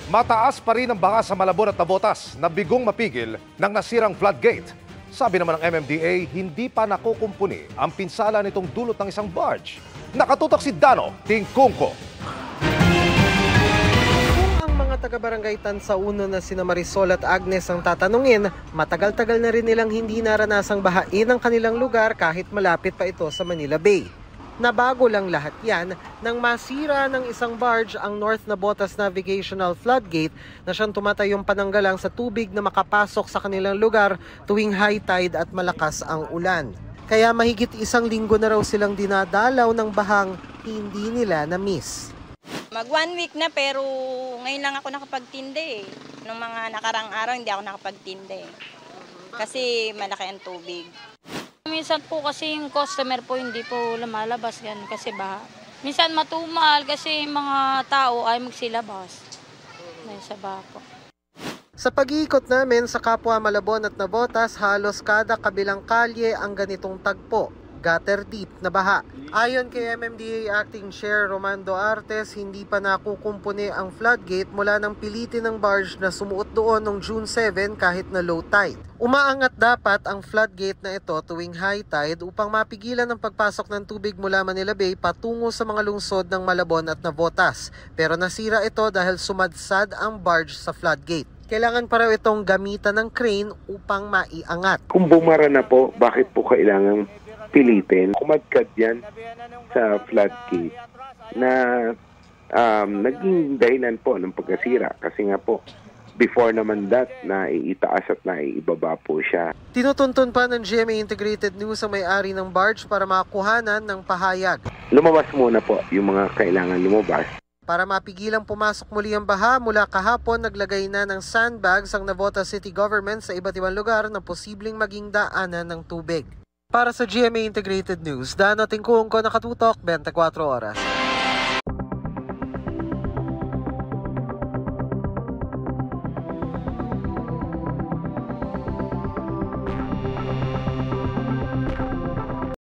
Mataas pa rin ang banga sa Malabon at Navotas na bigong mapigil ng nasirang floodgate. Sabi naman ng MMDA, hindi pa nakukumpuni ang pinsala nitong dulot ng isang barge. Nakatutok si Dano Tingkungko. Kung ang mga taga-barangay Tansauno na sina Marisol at Agnes ang tatanungin, matagal-tagal na rin nilang hindi naranasang bahain ang kanilang lugar kahit malapit pa ito sa Manila Bay. Nabago lang lahat yan nang masira ng isang barge ang North Navotas Navigational Floodgate na siyang tumatayong pananggalang sa tubig na makapasok sa kanilang lugar tuwing high tide at malakas ang ulan. Kaya mahigit 1 linggo na raw silang dinadalaw ng bahang hindi nila na-miss. Mag 1 week na pero ngayon lang ako nakapagtinde eh. Nung mga nakarang araw hindi ako nakapagtinde kasi malaki ang tubig. Minsan po kasi yung customer po hindi po lumalabas yan kasi baha. Minsan matumal kasi mga tao ay magsilabas. Sa baha po. Sa pag-iikot namin sa kapwa Malabon at Navotas, halos kada kabilang kalye ang ganitong tagpo, gutter deep na baha. Ayon kay MMDA Acting Chair Romando Artes, hindi pa nakukumpuni ang floodgate mula ng pilitin ng barge na sumuot doon noong June 7 kahit na low tide. Umaangat dapat ang floodgate na ito tuwing high tide upang mapigilan ang pagpasok ng tubig mula Manila Bay patungo sa mga lungsod ng Malabon at Navotas. Pero nasira ito dahil sumadsad ang barge sa floodgate. Kailangan pa raw itong gamitan ng crane upang maiangat. Kung bumara na po, bakit po kailangan pilitin? Kumadkad yan sa floodgate na naging dahilan po ng pagkasira. Kasi nga po, before naman that, naiitaas at naiibaba po siya. Tinutuntun pa ng GMA Integrated News ang may-ari ng barge para makuhanan ng pahayag. Lumabas muna po yung mga kailangan lumabas. Para mapigilang pumasok muli ang baha, mula kahapon naglagay na ng sandbags ang Navotas City Government sa iba't ibang lugar na posibleng maging daanan ng tubig. Para sa GMA Integrated News, Dano Tingkungko, nakatutok 24 oras.